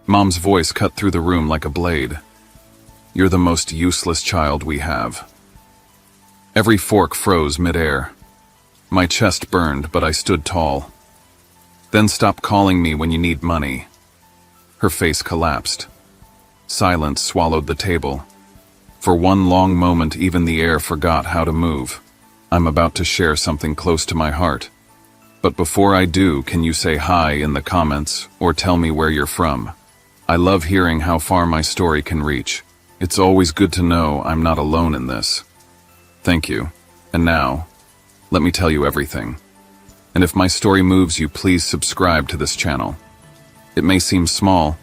Mom's voice cut through the room like a blade. "You're the most useless child we have." Every fork froze midair. My chest burned, but I stood tall. "Then stop calling me when you need money." Her face collapsed. Silence swallowed the table. For one long moment, even the air forgot how to move. I'm about to share something close to my heart. But before I do, can you say hi in the comments, or tell me where you're from? I love hearing how far my story can reach. It's always good to know I'm not alone in this. Thank you. And now, let me tell you everything. And if my story moves you, please subscribe to this channel. It may seem small,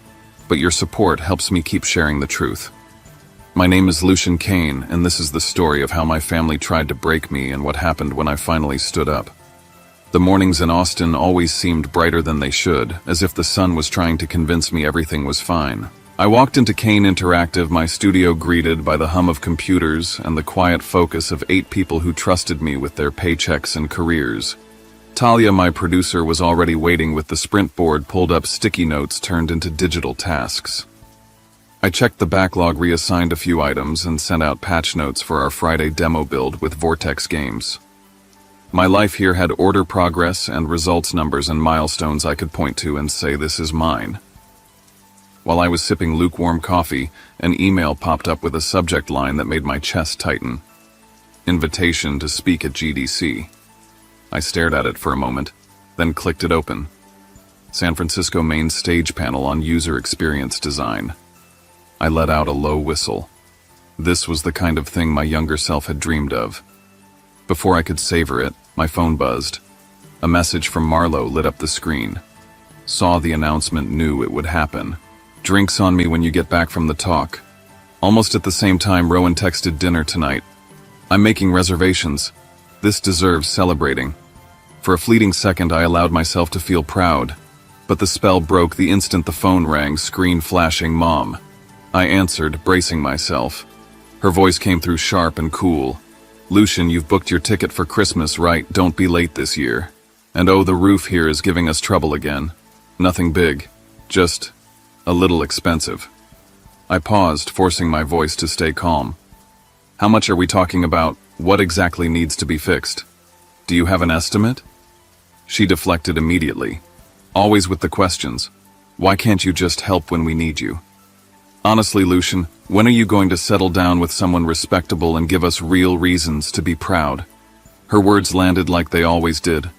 but your support helps me keep sharing the truth. My name is Lucian Kane, and this is the story of how my family tried to break me and what happened when I finally stood up. The mornings in Austin always seemed brighter than they should, as if the sun was trying to convince me everything was fine. I walked into Kane Interactive, my studio greeted by the hum of computers and the quiet focus of 8 people who trusted me with their paychecks and careers. Talia, my producer, was already waiting with the sprint board pulled up, sticky notes turned into digital tasks. I checked the backlog, reassigned a few items, and sent out patch notes for our Friday demo build with Vortex Games. My life here had order progress and results numbers and milestones I could point to and say, "This is mine." While I was sipping lukewarm coffee, an email popped up with a subject line that made my chest tighten. "Invitation to speak at GDC." I stared at it for a moment, then clicked it open. San Francisco main stage panel on user experience design. I let out a low whistle. This was the kind of thing my younger self had dreamed of. Before I could savor it, my phone buzzed. A message from Marlo lit up the screen. Saw the announcement, knew it would happen. "Drinks on me when you get back from the talk." Almost at the same time, Rowan texted, "Dinner tonight. I'm making reservations. This deserves celebrating." For a fleeting second, I allowed myself to feel proud. But the spell broke the instant the phone rang, screen flashing, "Mom." I answered, bracing myself. Her voice came through sharp and cool. "Lucian, you've booked your ticket for Christmas, right? Don't be late this year. And oh, the roof here is giving us trouble again. Nothing big, just a little expensive." I paused, forcing my voice to stay calm. "How much are we talking about? What exactly needs to be fixed? Do you have an estimate?" She deflected immediately, always with the questions. "Why can't you just help when we need you?" "Honestly, Lucian, when are you going to settle down with someone respectable and give us real reasons to be proud?" Her words landed like they always did,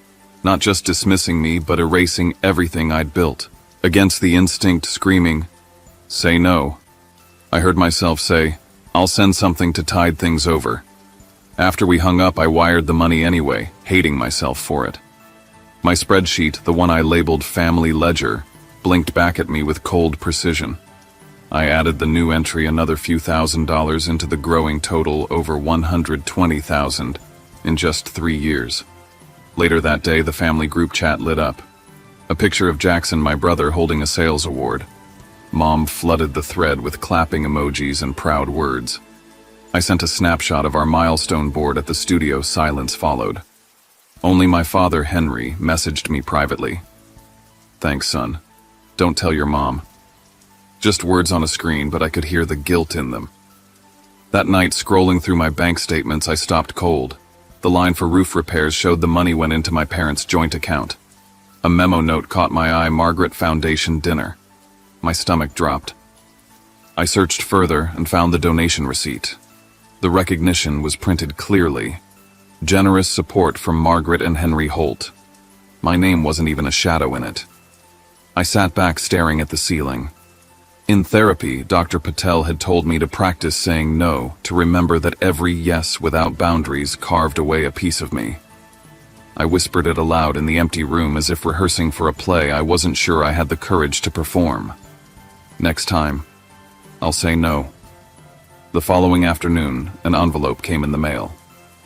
not just dismissing me, but erasing everything I'd built. Against the instinct screaming, "Say no," I heard myself say, "I'll send something to tide things over." After we hung up, I wired the money anyway, hating myself for it. My spreadsheet, the one I labeled Family Ledger, blinked back at me with cold precision. I added the new entry, another few $1,000s into the growing total, over $120,000 in just 3 years. Later that day, the family group chat lit up. A picture of Jackson, my brother, holding a sales award. Mom flooded the thread with clapping emojis and proud words. I sent a snapshot of our milestone board at the studio. Silence followed. Only my father, Henry, messaged me privately. "Thanks, son. Don't tell your mom." Just words on a screen, but I could hear the guilt in them. That night, scrolling through my bank statements, I stopped cold. The line for roof repairs showed the money went into my parents' joint account. A memo note caught my eye, Margaret Foundation dinner. My stomach dropped. I searched further and found the donation receipt. The recognition was printed clearly. Generous support from Margaret and Henry Holt. My name wasn't even a shadow in it. I sat back staring at the ceiling. In therapy, Dr. Patel had told me to practice saying no, to remember that every yes without boundaries carved away a piece of me. I whispered it aloud in the empty room as if rehearsing for a play I wasn't sure I had the courage to perform. Next time, I'll say no. The following afternoon, an envelope came in the mail.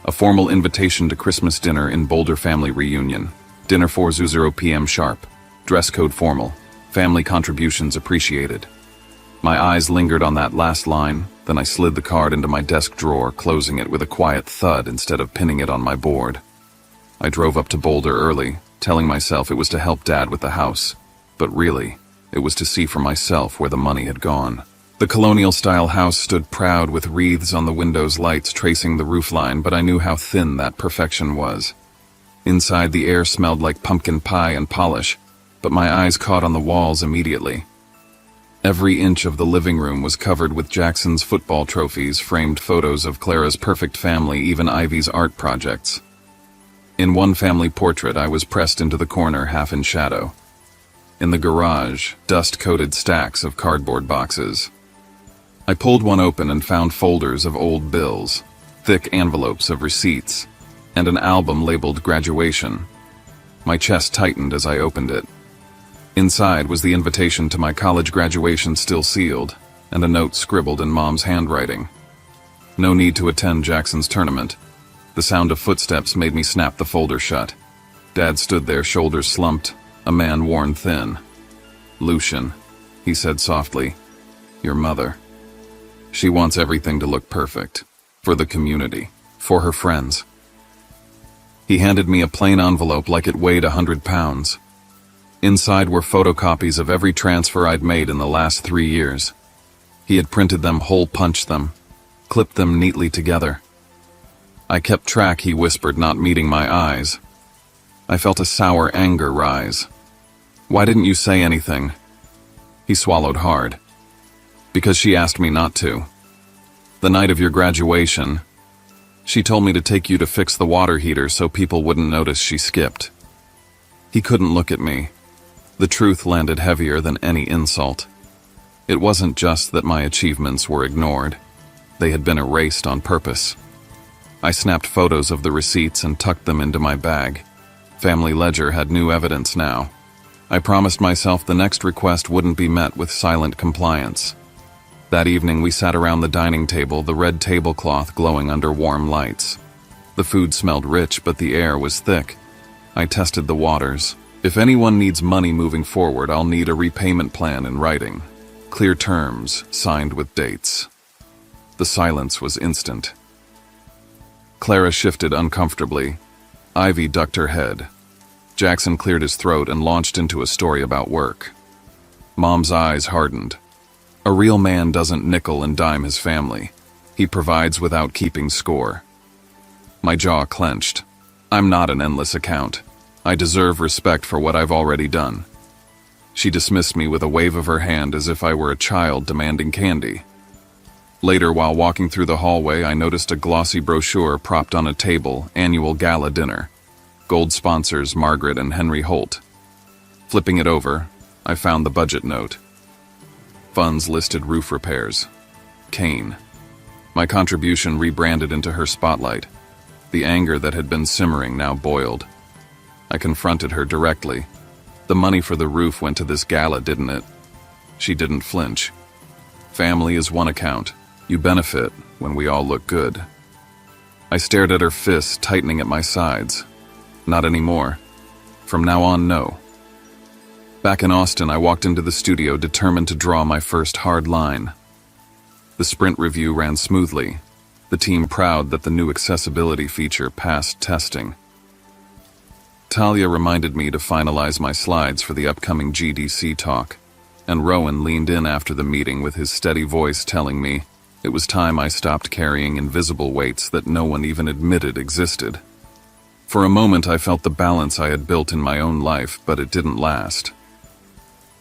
A formal invitation to Christmas dinner in Boulder family reunion. Dinner 4:00 p.m. sharp. Dress code formal. Family contributions appreciated. My eyes lingered on that last line, then I slid the card into my desk drawer, closing it with a quiet thud instead of pinning it on my board. I drove up to Boulder early, telling myself it was to help Dad with the house. But really, It was to see for myself where the money had gone. The colonial-style house stood proud with wreaths on the windows, lights tracing the roofline, but I knew how thin that perfection was. Inside, the air smelled like pumpkin pie and polish, but my eyes caught on the walls immediately. Every inch of the living room was covered with Jackson's football trophies, framed photos of Clara's perfect family, even Ivy's art projects. In one family portrait, I was pressed into the corner, half in shadow. In the garage, dust-coated stacks of cardboard boxes. I pulled one open and found folders of old bills, thick envelopes of receipts, and an album labeled Graduation. My chest tightened as I opened it. Inside was the invitation to my college graduation, still sealed, and a note scribbled in Mom's handwriting. No need to attend Jackson's tournament. The sound of footsteps made me snap the folder shut. Dad stood there, shoulders slumped, a man worn thin. "Lucian," he said softly, "your mother. She wants everything to look perfect. For the community. For her friends." He handed me a plain envelope like it weighed 100 pounds. Inside were photocopies of every transfer I'd made in the last 3 years. He had printed them, hole-punched them, clipped them neatly together. I kept track, he whispered, not meeting my eyes. I felt a sour anger rise. "Why didn't you say anything?" He swallowed hard. "Because she asked me not to. The night of your graduation, she told me to take you to fix the water heater so people wouldn't notice she skipped." He couldn't look at me. The truth landed heavier than any insult. It wasn't just that my achievements were ignored. They had been erased on purpose. I snapped photos of the receipts and tucked them into my bag. Family Ledger had new evidence now. I promised myself the next request wouldn't be met with silent compliance. That evening we sat around the dining table, the red tablecloth glowing under warm lights. The food smelled rich, but the air was thick. I tested the waters. "If anyone needs money moving forward, I'll need a repayment plan in writing. Clear terms, signed with dates." The silence was instant. Clara shifted uncomfortably. Ivy ducked her head. Jackson cleared his throat and launched into a story about work. Mom's eyes hardened. A real man doesn't nickel and dime his family. He provides without keeping score. My jaw clenched. I'm not an endless account. I deserve respect for what I've already done. She dismissed me with a wave of her hand as if I were a child demanding candy. Later, while walking through the hallway, I noticed a glossy brochure propped on a table, annual gala dinner. Gold sponsors Margaret and Henry Holt. Flipping it over, I found the budget note. Funds listed roof repairs. Kane. My contribution rebranded into her spotlight. The anger that had been simmering now boiled. I confronted her directly. "The money for the roof went to this gala, didn't it?" She didn't flinch. "Family is one account. You benefit when we all look good." I stared at her fists tightening at my sides. Not anymore. From now on, no. Back in Austin, I walked into the studio determined to draw my first hard line. The sprint review ran smoothly, the team proud that the new accessibility feature passed testing. Talia reminded me to finalize my slides for the upcoming GDC talk, and Rowan leaned in after the meeting with his steady voice telling me it was time I stopped carrying invisible weights that no one even admitted existed. For a moment I felt the balance I had built in my own life, but it didn't last.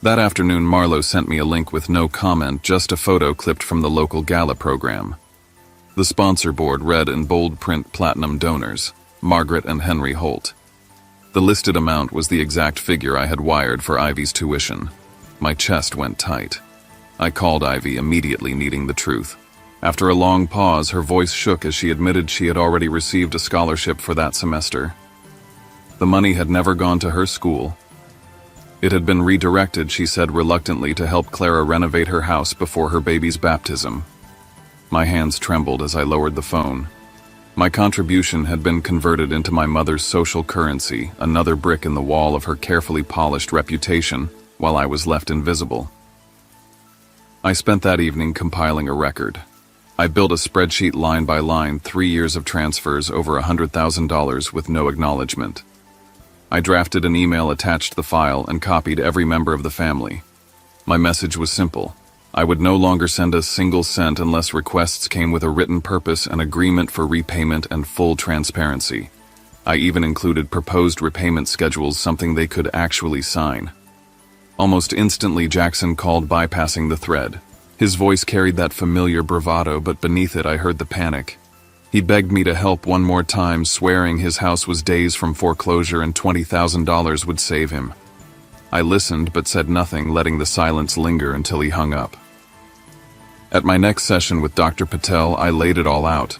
That afternoon, Marlo sent me a link with no comment, just a photo clipped from the local gala program. The sponsor board read in bold print, "Platinum donors, Margaret and Henry Holt." The listed amount was the exact figure I had wired for Ivy's tuition. My chest went tight. I called Ivy, immediately needing the truth. After a long pause, her voice shook as she admitted she had already received a scholarship for that semester. The money had never gone to her school. It had been redirected, she said reluctantly, to help Clara renovate her house before her baby's baptism. My hands trembled as I lowered the phone. My contribution had been converted into my mother's social currency, another brick in the wall of her carefully polished reputation, while I was left invisible. I spent that evening compiling a record. I built a spreadsheet line by line, 3 years of transfers, over $100,000 with no acknowledgement. I drafted an email, attached the file, and copied every member of the family. My message was simple. I would no longer send a single cent unless requests came with a written purpose, an agreement for repayment, and full transparency. I even included proposed repayment schedules, something they could actually sign. Almost instantly, Jackson called, bypassing the thread. His voice carried that familiar bravado, but beneath it I heard the panic. He begged me to help one more time, swearing his house was days from foreclosure and $20,000 would save him. I listened but said nothing, letting the silence linger until he hung up. At my next session with Dr. Patel, I laid it all out.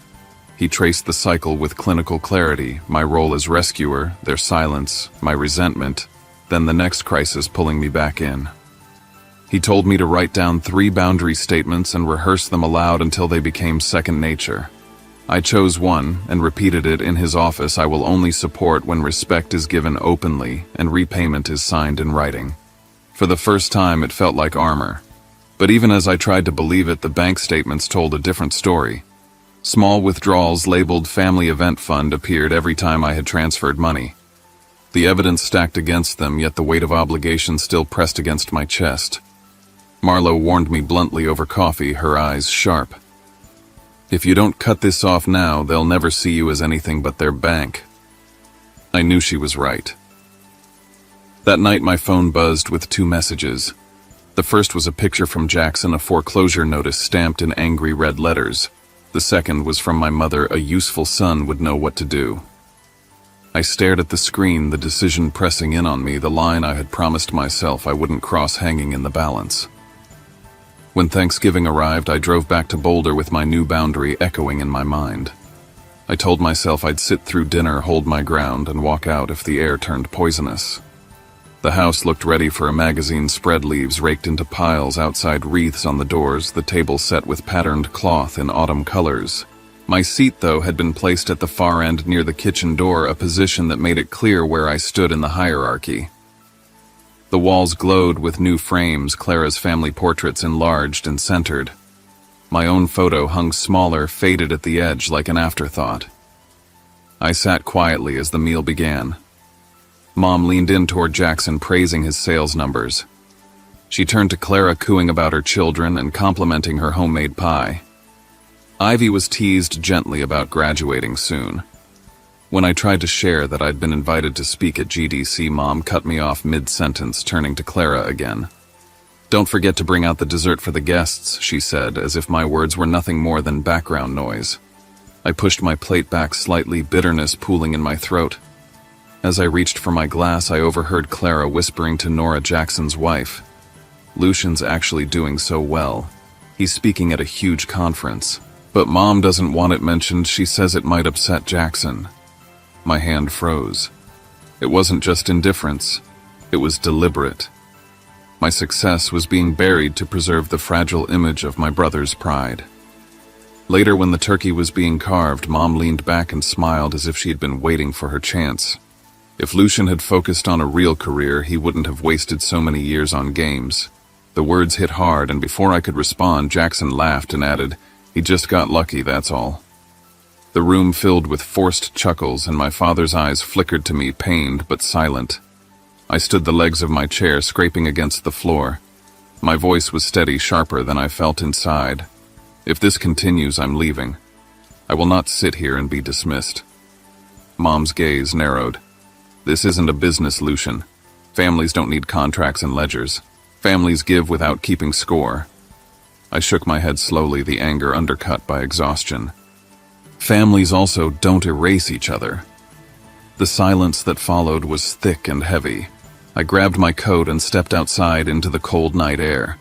He traced the cycle with clinical clarity, my role as rescuer, their silence, my resentment, then the next crisis pulling me back in. He told me to write down 3 boundary statements and rehearse them aloud until they became second nature. I chose one and repeated it in his office. I will only support when respect is given openly and repayment is signed in writing. For the first time, it felt like armor. But even as I tried to believe it, the bank statements told a different story. Small withdrawals labeled Family Event Fund appeared every time I had transferred money. The evidence stacked against them, yet the weight of obligation still pressed against my chest. Marlo warned me bluntly over coffee, her eyes sharp. If you don't cut this off now, they'll never see you as anything but their bank. I knew she was right. That night my phone buzzed with 2 messages. The first was a picture from Jackson, a foreclosure notice stamped in angry red letters. The second was from my mother, a useful son would know what to do. I stared at the screen, the decision pressing in on me, the line I had promised myself I wouldn't cross hanging in the balance. When Thanksgiving arrived, I drove back to Boulder with my new boundary echoing in my mind. I told myself I'd sit through dinner, hold my ground, and walk out if the air turned poisonous. The house looked ready for a magazine, spread leaves raked into piles outside, wreaths on the doors, the table set with patterned cloth in autumn colors. My seat, though, had been placed at the far end near the kitchen door, a position that made it clear where I stood in the hierarchy. The walls glowed with new frames, Clara's family portraits enlarged and centered. My own photo hung smaller, faded at the edge like an afterthought. I sat quietly as the meal began. Mom leaned in toward Jackson, praising his sales numbers. She turned to Clara, cooing about her children and complimenting her homemade pie. Ivy was teased gently about graduating soon. When I tried to share that I'd been invited to speak at GDC, Mom cut me off mid-sentence, turning to Clara again. "Don't forget to bring out the dessert for the guests," she said, as if my words were nothing more than background noise. I pushed my plate back slightly, bitterness pooling in my throat. As I reached for my glass, I overheard Clara whispering to Nora, Jackson's wife. "Lucian's actually doing so well. He's speaking at a huge conference. But Mom doesn't want it mentioned. She says it might upset Jackson." My hand froze. It wasn't just indifference. It was deliberate. My success was being buried to preserve the fragile image of my brother's pride. Later, when the turkey was being carved, Mom leaned back and smiled as if she had been waiting for her chance. If Lucian had focused on a real career, he wouldn't have wasted so many years on games. The words hit hard, and before I could respond, Jackson laughed and added, "He just got lucky, that's all." The room filled with forced chuckles, and my father's eyes flickered to me, pained but silent. I stood the legs of my chair, scraping against the floor. My voice was steady, sharper than I felt inside. "If this continues, I'm leaving. I will not sit here and be dismissed." Mom's gaze narrowed. "This isn't a business, Lucian. Families don't need contracts and ledgers. Families give without keeping score." I shook my head slowly, the anger undercut by exhaustion. "Families also don't erase each other." The silence that followed was thick and heavy. I grabbed my coat and stepped outside into the cold night air.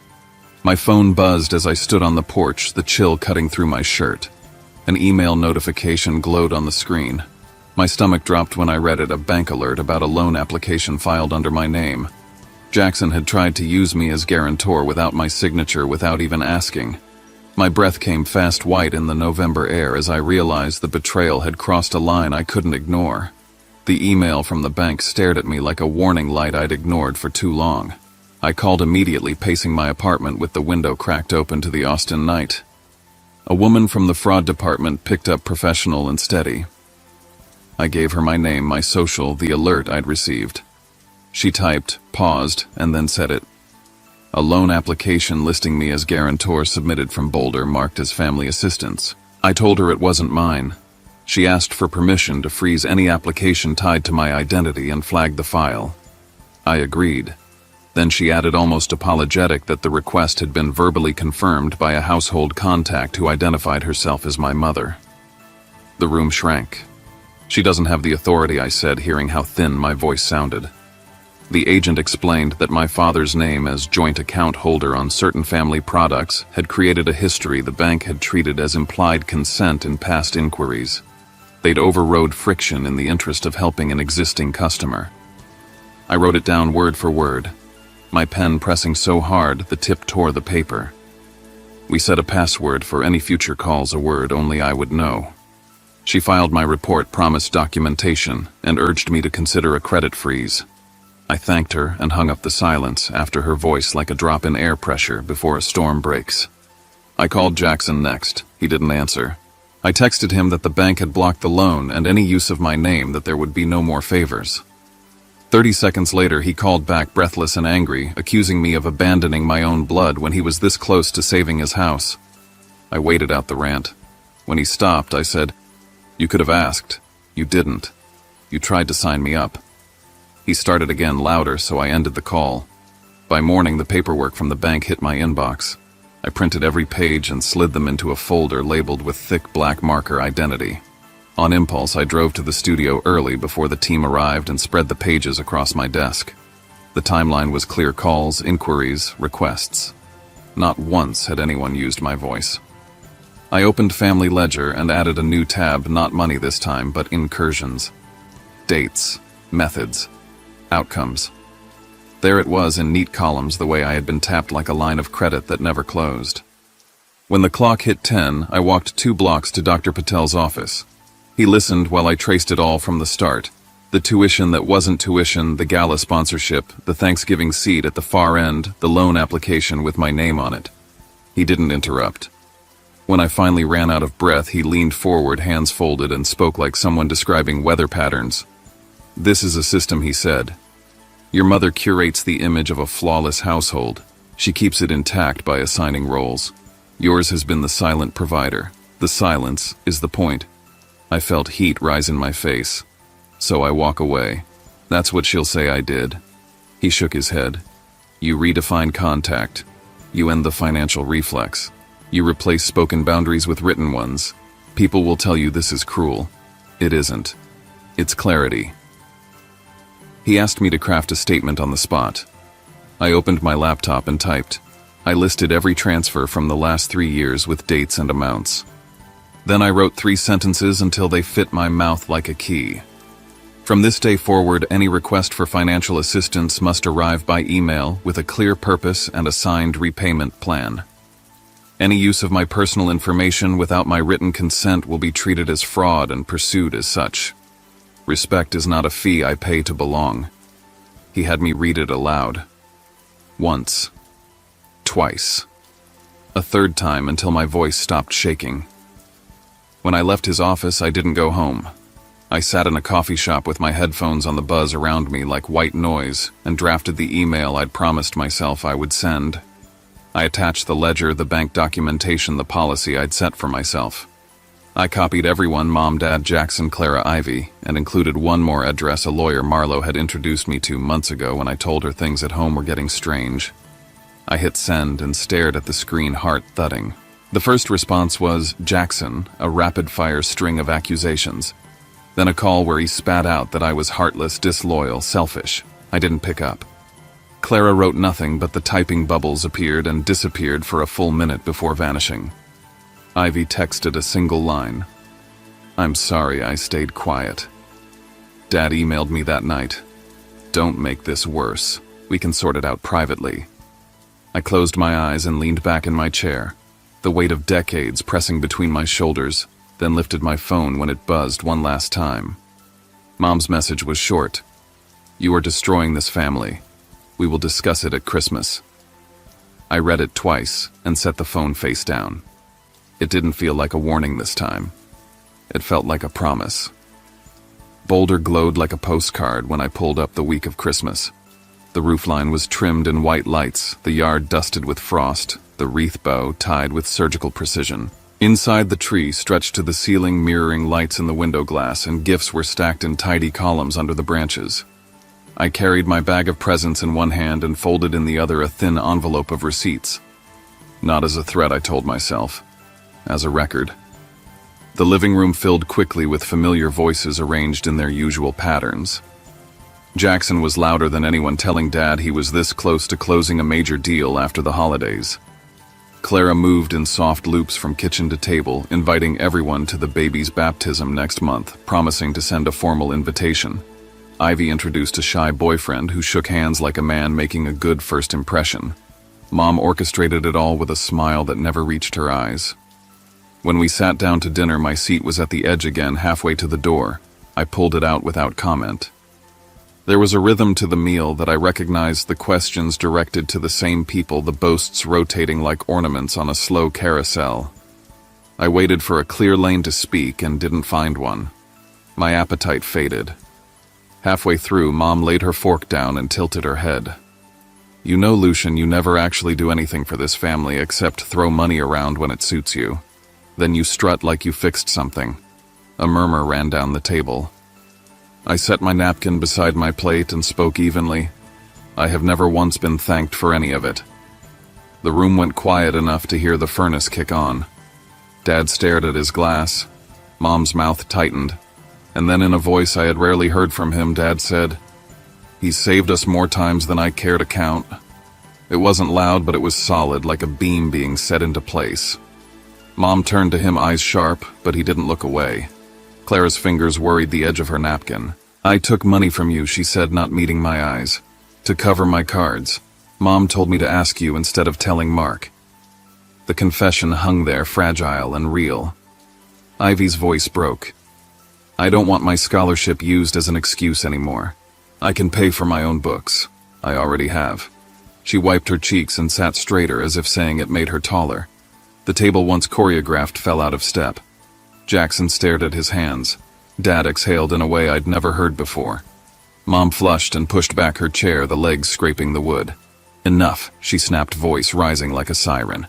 My phone buzzed as I stood on the porch, the chill cutting through my shirt. An email notification glowed on the screen. My stomach dropped when I read it, a bank alert about a loan application filed under my name. Jackson had tried to use me as guarantor without my signature, without even asking. My breath came fast white in the November air as I realized the betrayal had crossed a line I couldn't ignore. The email from the bank stared at me like a warning light I'd ignored for too long. I called immediately, pacing my apartment with the window cracked open to the Austin night. A woman from the fraud department picked up, professional and steady. I gave her my name, my social, the alert I'd received. She typed, paused, and then said it. A loan application listing me as guarantor submitted from Boulder marked as family assistance. I told her it wasn't mine. She asked for permission to freeze any application tied to my identity and flagged the file. I agreed. Then she added, almost apologetic, that the request had been verbally confirmed by a household contact who identified herself as my mother. The room shrank. She doesn't have the authority, I said, hearing how thin my voice sounded. The agent explained that my father's name as joint account holder on certain family products had created a history the bank had treated as implied consent in past inquiries. They'd overrode friction in the interest of helping an existing customer. I wrote it down word for word, my pen pressing so hard the tip tore the paper. We set a password for any future calls, a word only I would know. She filed my report, promised documentation, and urged me to consider a credit freeze. I thanked her and hung up the silence after her voice like a drop in air pressure before a storm breaks. I called Jackson next. He didn't answer. I texted him that the bank had blocked the loan and any use of my name, that there would be no more favors. 30 seconds later, he called back, breathless and angry, accusing me of abandoning my own blood when he was this close to saving his house. I waited out the rant. When he stopped, I said, "You could have asked. You didn't. You tried to sign me up." He started again, louder, so I ended the call. By morning, the paperwork from the bank hit my inbox. I printed every page and slid them into a folder labeled with thick black marker identity. On impulse, I drove to the studio early before the team arrived and spread the pages across my desk. The timeline was clear: calls, inquiries, requests. Not once had anyone used my voice. I opened Family Ledger and added a new tab, not money this time, but incursions. Dates, methods, outcomes. There it was in neat columns, the way I had been tapped like a line of credit that never closed. When the clock hit 10, I walked 2 blocks to Dr. Patel's office. He listened while I traced it all from the start. The tuition that wasn't tuition, the gala sponsorship, the Thanksgiving seat at the far end, the loan application with my name on it. He didn't interrupt. When I finally ran out of breath, he leaned forward, hands folded, and spoke like someone describing weather patterns. "This is a system," he said. "Your mother curates the image of a flawless household. She keeps it intact by assigning roles. Yours has been the silent provider. The silence is the point." I felt heat rise in my face. "So I walk away. That's what she'll say I did." He shook his head. "You redefine contact. You end the financial reflex. You replace spoken boundaries with written ones. People will tell you this is cruel. It isn't. It's clarity." He asked me to craft a statement on the spot. I opened my laptop and typed. I listed every transfer from the last 3 years with dates and amounts. Then I wrote 3 sentences until they fit my mouth like a key. From this day forward, any request for financial assistance must arrive by email with a clear purpose and a signed repayment plan. Any use of my personal information without my written consent will be treated as fraud and pursued as such. Respect is not a fee I pay to belong. He had me read it aloud. Once. Twice. A third time until my voice stopped shaking. When I left his office, I didn't go home. I sat in a coffee shop with my headphones on the buzz around me like white noise and drafted the email I'd promised myself I would send. I attached the ledger, the bank documentation, the policy I'd set for myself. I copied everyone: Mom, Dad, Jackson, Clara, Ivy, and included one more address, a lawyer Marlo had introduced me to months ago when I told her things at home were getting strange. I hit send and stared at the screen, heart thudding. The first response was Jackson, a rapid-fire string of accusations. Then a call where he spat out that I was heartless, disloyal, selfish. I didn't pick up. Clara wrote nothing, but the typing bubbles appeared and disappeared for a full minute before vanishing. Ivy texted a single line. "I'm sorry I stayed quiet." Dad emailed me that night. "Don't make this worse. We can sort it out privately." I closed my eyes and leaned back in my chair, the weight of decades pressing between my shoulders, then lifted my phone when it buzzed one last time. Mom's message was short. "You are destroying this family. We will discuss it at Christmas." I read it twice and set the phone face down. It didn't feel like a warning this time. It felt like a promise. Boulder glowed like a postcard when I pulled up the week of Christmas. The roofline was trimmed in white lights, the yard dusted with frost, the wreath bow tied with surgical precision. Inside the tree stretched to the ceiling mirroring lights in the window glass, and gifts were stacked in tidy columns under the branches. I carried my bag of presents in one hand and folded in the other a thin envelope of receipts. Not as a threat, I told myself. As a record. The living room filled quickly with familiar voices arranged in their usual patterns. Jackson was louder than anyone, telling Dad he was this close to closing a major deal after the holidays. Clara moved in soft loops from kitchen to table, inviting everyone to the baby's baptism next month, promising to send a formal invitation. Ivy introduced a shy boyfriend who shook hands like a man making a good first impression. Mom orchestrated it all with a smile that never reached her eyes. When we sat down to dinner, my seat was at the edge again, halfway to the door. I pulled it out without comment. There was a rhythm to the meal that I recognized, the questions directed to the same people, the boasts rotating like ornaments on a slow carousel. I waited for a clear lane to speak and didn't find one. My appetite faded. Halfway through, Mom laid her fork down and tilted her head. "You know, Lucian, you never actually do anything for this family except throw money around when it suits you. Then you strut like you fixed something." A murmur ran down the table. I set my napkin beside my plate and spoke evenly. "I have never once been thanked for any of it." The room went quiet enough to hear the furnace kick on. Dad stared at his glass. Mom's mouth tightened. And then in a voice I had rarely heard from him, Dad said, "He's saved us more times than I care to count." It wasn't loud, but it was solid, like a beam being set into place. Mom turned to him, eyes sharp, but he didn't look away. Clara's fingers worried the edge of her napkin. "I took money from you," she said, not meeting my eyes, "to cover my cards. Mom told me to ask you instead of telling Mark." The confession hung there, fragile and real. Ivy's voice broke. "I don't want my scholarship used as an excuse anymore. I can pay for my own books. I already have." She wiped her cheeks and sat straighter, as if saying it made her taller. The table, once choreographed, fell out of step. Jackson stared at his hands. Dad exhaled in a way I'd never heard before. Mom flushed and pushed back her chair, the legs scraping the wood. "Enough," she snapped, voice rising like a siren.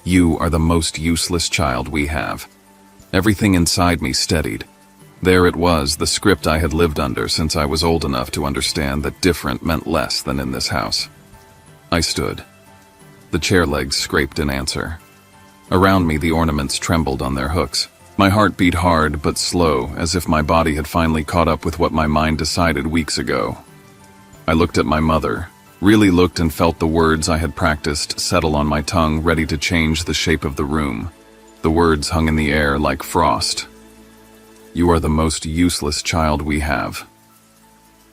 "You are the most useless child we have." Everything inside me steadied. There it was, the script I had lived under since I was old enough to understand that different meant less than in this house. I stood. The chair legs scraped in answer. Around me, the ornaments trembled on their hooks. My heart beat hard but slow, as if my body had finally caught up with what my mind decided weeks ago. I looked at my mother, really looked, and felt the words I had practiced settle on my tongue, ready to change the shape of the room. The words hung in the air like frost. "You are the most useless child we have."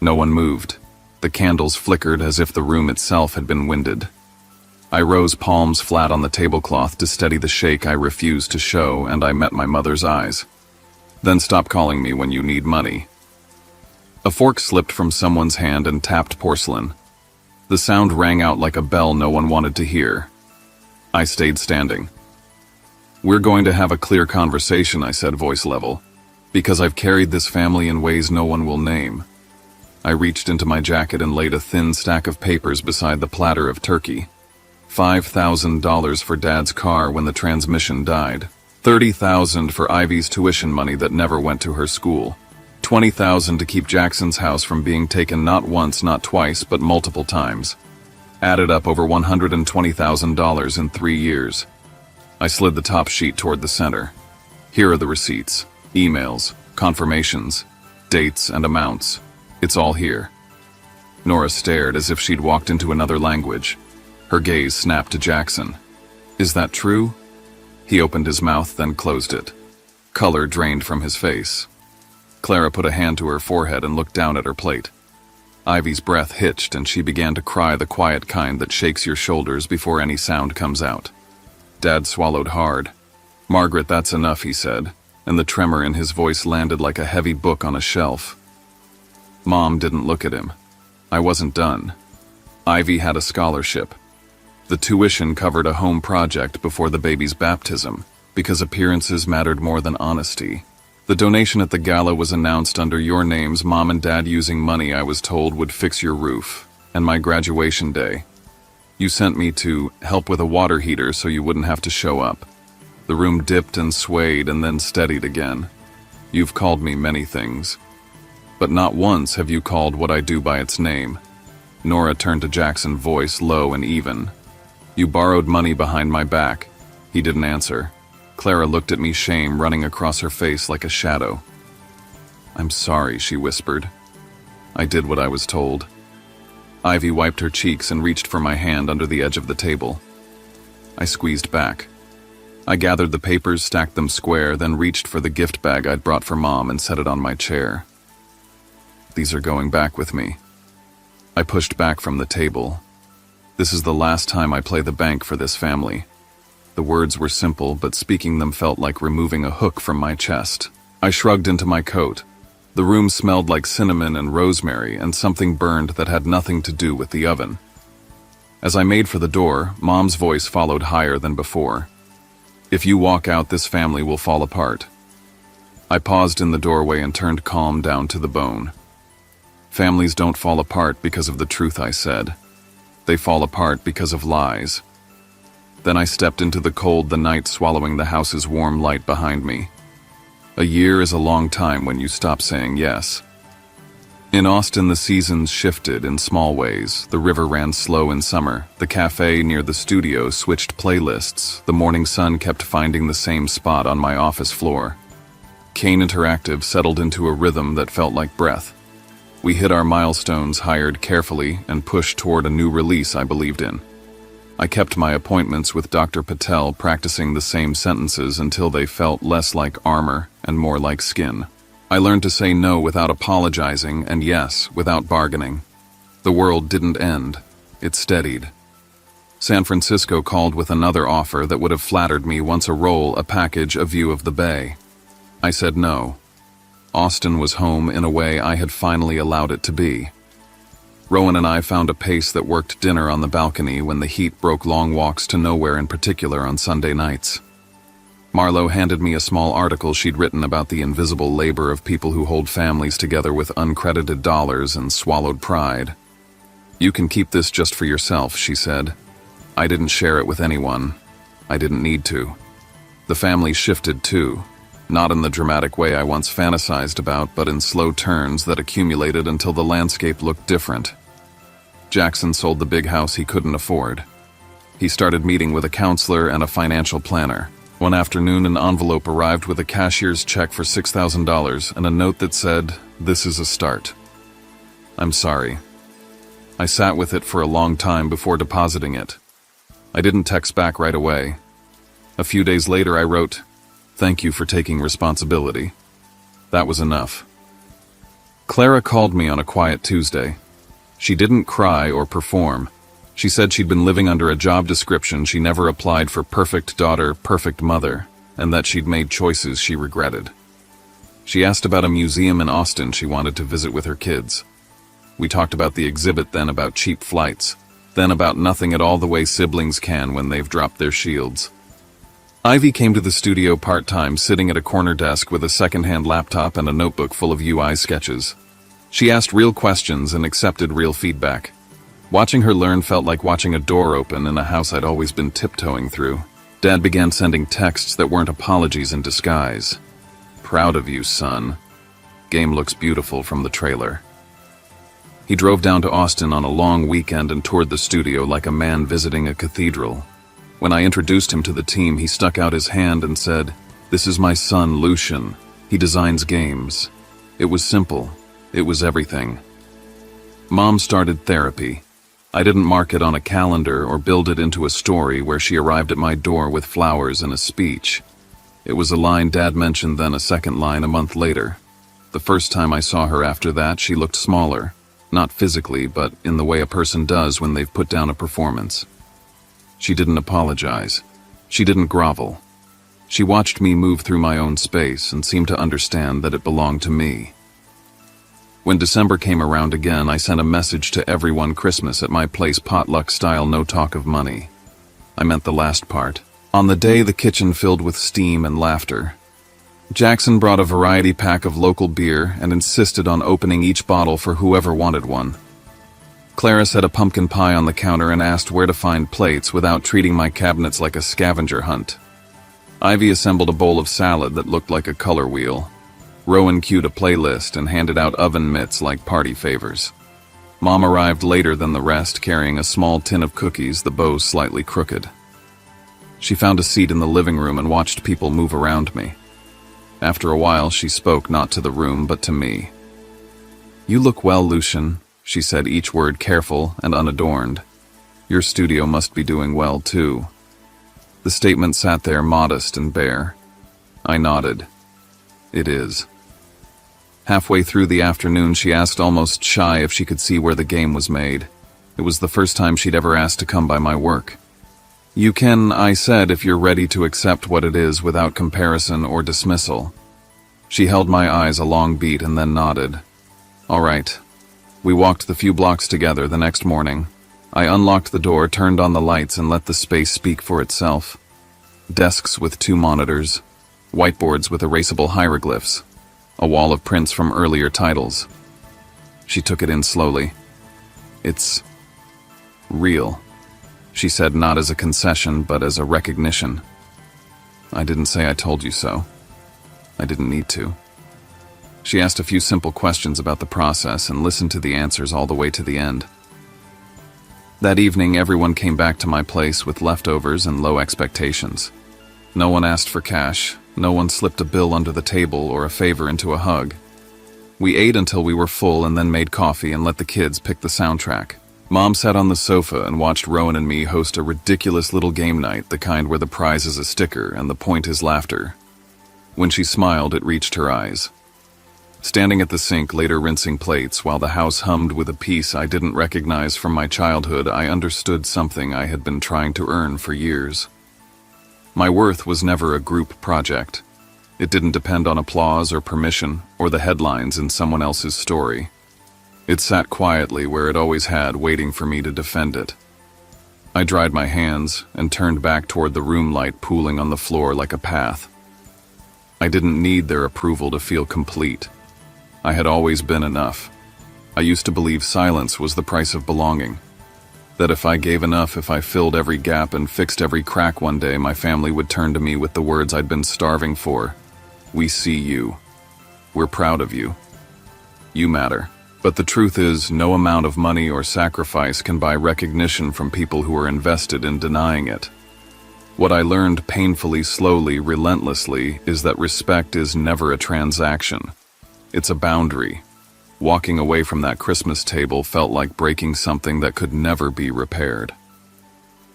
No one moved. The candles flickered as if the room itself had been winded. I rose, palms flat on the tablecloth, to steady the shake I refused to show, and I met my mother's eyes. "Then stop calling me when you need money." A fork slipped from someone's hand and tapped porcelain. The sound rang out like a bell no one wanted to hear. I stayed standing. "We're going to have a clear conversation," I said, voice level, "because I've carried this family in ways no one will name." I reached into my jacket and laid a thin stack of papers beside the platter of turkey. $5,000 for Dad's car when the transmission died. $30,000 for Ivy's tuition money that never went to her school. $20,000 to keep Jackson's house from being taken not once, not twice, but multiple times. Added up over $120,000 in 3 years. I slid the top sheet toward the center. Here are the receipts, emails, confirmations, dates, and amounts. It's all here. Nora stared as if she'd walked into another language. Her gaze snapped to Jackson. "Is that true?" He opened his mouth, then closed it. Color drained from his face. Clara put a hand to her forehead and looked down at her plate. Ivy's breath hitched, and she began to cry, the quiet kind that shakes your shoulders before any sound comes out. Dad swallowed hard. "Margaret, that's enough," he said, and the tremor in his voice landed like a heavy book on a shelf. Mom didn't look at him. I wasn't done. Ivy had a scholarship. The tuition covered a home project before the baby's baptism, because appearances mattered more than honesty. The donation at the gala was announced under your names, Mom and Dad, using money I was told would fix your roof. and my graduation day. You sent me to help with a water heater so you wouldn't have to show up. The room dipped and swayed and then steadied again. You've called me many things, but not once have you called what I do by its name. Nora turned to Jackson, voice low and even. You borrowed money behind my back. He didn't answer. Clara looked at me, shame running across her face like a shadow. I'm sorry, she whispered. I did what I was told. Ivy wiped her cheeks and reached for my hand under the edge of the table. I squeezed back. I gathered the papers, stacked them square, then reached for the gift bag I'd brought for Mom and set it on my chair. These are going back with me. I pushed back from the table. This is the last time I play the bank for this family. The words were simple, but speaking them felt like removing a hook from my chest. I shrugged into my coat. The room smelled like cinnamon and rosemary, and something burned that had nothing to do with the oven. As I made for the door, Mom's voice followed higher than before. If you walk out, this family will fall apart. I paused in the doorway and turned calm down to the bone. Families don't fall apart because of the truth, I said. They fall apart because of lies. Then I stepped into the cold, the night swallowing the house's warm light behind me. A year is a long time when you stop saying yes. In Austin, the seasons shifted in small ways. The river ran slow in summer. The cafe near the studio switched playlists. The morning sun kept finding the same spot on my office floor. Kane Interactive settled into a rhythm that felt like breath. We hit our milestones, hired carefully, and pushed toward a new release I believed in. I kept my appointments with Dr. Patel, practicing the same sentences until they felt less like armor and more like skin. I learned to say no without apologizing and yes without bargaining. The world didn't end. It steadied. San Francisco called with another offer that would have flattered me: once a role, a package, a view of the bay. I said no. Austin was home in a way I had finally allowed it to be. Rowan and I found a pace that worked: dinner on the balcony when the heat broke, long walks to nowhere in particular on Sunday nights. Marlo handed me a small article she'd written about the invisible labor of people who hold families together with uncredited dollars and swallowed pride. You can keep this just for yourself, she said. I didn't share it with anyone. I didn't need to. The family shifted too. Not in the dramatic way I once fantasized about, but in slow turns that accumulated until the landscape looked different. Jackson sold the big house he couldn't afford. He started meeting with a counselor and a financial planner. One afternoon, an envelope arrived with a cashier's check for $6,000 and a note that said, "This is a start." I'm sorry. I sat with it for a long time before depositing it. I didn't text back right away. A few days later, I wrote, "Thank you for taking responsibility." That was enough. Clara called me on a quiet Tuesday. She didn't cry or perform. She said she'd been living under a job description she never applied for: perfect daughter, perfect mother, and that she'd made choices she regretted. She asked about a museum in Austin she wanted to visit with her kids. We talked about the exhibit, then about cheap flights, then about nothing at all, the way siblings can when they've dropped their shields. Ivy came to the studio part-time, sitting at a corner desk with a second-hand laptop and a notebook full of UI sketches. She asked real questions and accepted real feedback. Watching her learn felt like watching a door open in a house I'd always been tiptoeing through. Dad began sending texts that weren't apologies in disguise. "Proud of you, son. Game looks beautiful from the trailer." He drove down to Austin on a long weekend and toured the studio like a man visiting a cathedral. When I introduced him to the team, he stuck out his hand and said, "This is my son, Lucian. He designs games." It was simple. It was everything. Mom started therapy. I didn't mark it on a calendar or build it into a story where she arrived at my door with flowers and a speech. It was a line Dad mentioned, then a second line a month later. The first time I saw her after that, she looked smaller. Not physically, but in the way a person does when they've put down a performance. She didn't apologize. She didn't grovel. She watched me move through my own space and seemed to understand that it belonged to me. When December came around again, I sent a message to everyone: Christmas at my place, potluck style, no talk of money. I meant the last part. On the day, the kitchen filled with steam and laughter. Jackson brought a variety pack of local beer and insisted on opening each bottle for whoever wanted one. Clara set a pumpkin pie on the counter and asked where to find plates without treating my cabinets like a scavenger hunt. Ivy assembled a bowl of salad that looked like a color wheel. Rowan cued a playlist and handed out oven mitts like party favors. Mom arrived later than the rest, carrying a small tin of cookies, the bow slightly crooked. She found a seat in the living room and watched people move around me. After a while, she spoke not to the room, but to me. "You look well, Lucian," she said, each word careful and unadorned. "Your studio must be doing well, too." The statement sat there modest and bare. I nodded. "It is." Halfway through the afternoon, she asked almost shy if she could see where the game was made. It was the first time she'd ever asked to come by my work. "You can," I said, "if you're ready to accept what it is without comparison or dismissal." She held my eyes a long beat and then nodded. "All right." We walked the few blocks together the next morning. I unlocked the door, turned on the lights, and let the space speak for itself. Desks with 2 monitors, whiteboards with erasable hieroglyphs, a wall of prints from earlier titles. She took it in slowly. "It's real," she said, not as a concession, but as a recognition. I didn't say I told you so. I didn't need to. She asked a few simple questions about the process and listened to the answers all the way to the end. That evening, everyone came back to my place with leftovers and low expectations. No one asked for cash. No one slipped a bill under the table or a favor into a hug. We ate until we were full and then made coffee and let the kids pick the soundtrack. Mom sat on the sofa and watched Rowan and me host a ridiculous little game night, the kind where the prize is a sticker and the point is laughter. When she smiled, it reached her eyes. Standing at the sink, later rinsing plates, while the house hummed with a peace I didn't recognize from my childhood, I understood something I had been trying to earn for years. My worth was never a group project. It didn't depend on applause or permission or the headlines in someone else's story. It sat quietly where it always had, waiting for me to defend it. I dried my hands and turned back toward the room light pooling on the floor like a path. I didn't need their approval to feel complete. I had always been enough. I used to believe silence was the price of belonging. That if I gave enough, if I filled every gap and fixed every crack, one day my family would turn to me with the words I'd been starving for. "We see you. We're proud of you. You matter." But the truth is, no amount of money or sacrifice can buy recognition from people who are invested in denying it. What I learned painfully, slowly, relentlessly, is that respect is never a transaction. It's a boundary. Walking away from that Christmas table felt like breaking something that could never be repaired.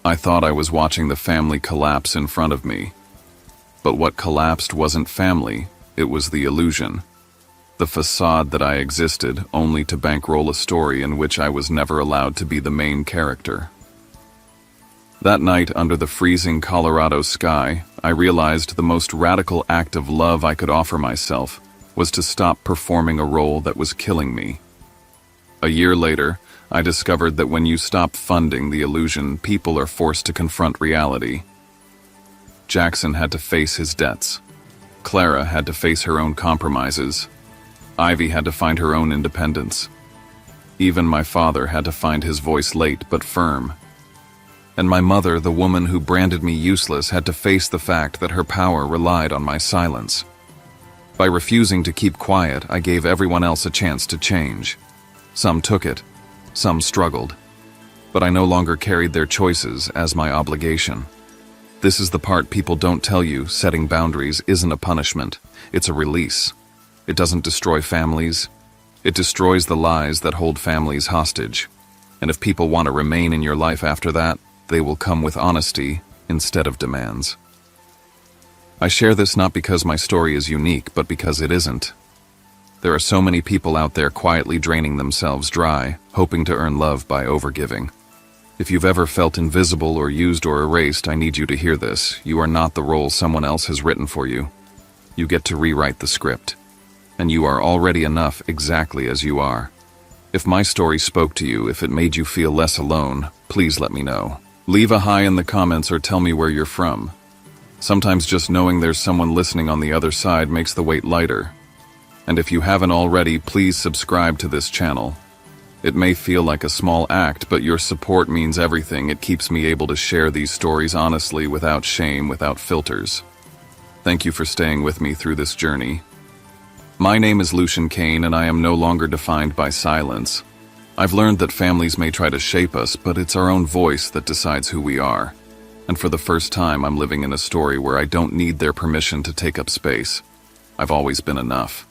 I thought I was watching the family collapse in front of me. But what collapsed wasn't family, it was the illusion. The facade that I existed only to bankroll a story in which I was never allowed to be the main character. That night, under the freezing Colorado sky, I realized the most radical act of love I could offer myself was to stop performing a role that was killing me. A year later, I discovered that when you stop funding the illusion, people are forced to confront reality. Jackson had to face his debts. Clara had to face her own compromises. Ivy had to find her own independence. Even my father had to find his voice, late but firm. And my mother, the woman who branded me useless, had to face the fact that her power relied on my silence. By refusing to keep quiet, I gave everyone else a chance to change. Some took it, some struggled, but I no longer carried their choices as my obligation. This is the part people don't tell you: setting boundaries isn't a punishment, it's a release. It doesn't destroy families. It destroys the lies that hold families hostage. And if people want to remain in your life after that, they will come with honesty instead of demands. I share this not because my story is unique, but because it isn't. There are so many people out there quietly draining themselves dry, hoping to earn love by overgiving. If you've ever felt invisible or used or erased, I need you to hear this. You are not the role someone else has written for you. You get to rewrite the script. And you are already enough exactly as you are. If my story spoke to you, if it made you feel less alone, please let me know. Leave a hi in the comments or tell me where you're from. Sometimes just knowing there's someone listening on the other side makes the weight lighter. And if you haven't already, please subscribe to this channel. It may feel like a small act, but your support means everything. It keeps me able to share these stories honestly, without shame, without filters. Thank you for staying with me through this journey. My name is Lucian Kane, and I am no longer defined by silence. I've learned that families may try to shape us, but it's our own voice that decides who we are. And for the first time, I'm living in a story where I don't need their permission to take up space. I've always been enough.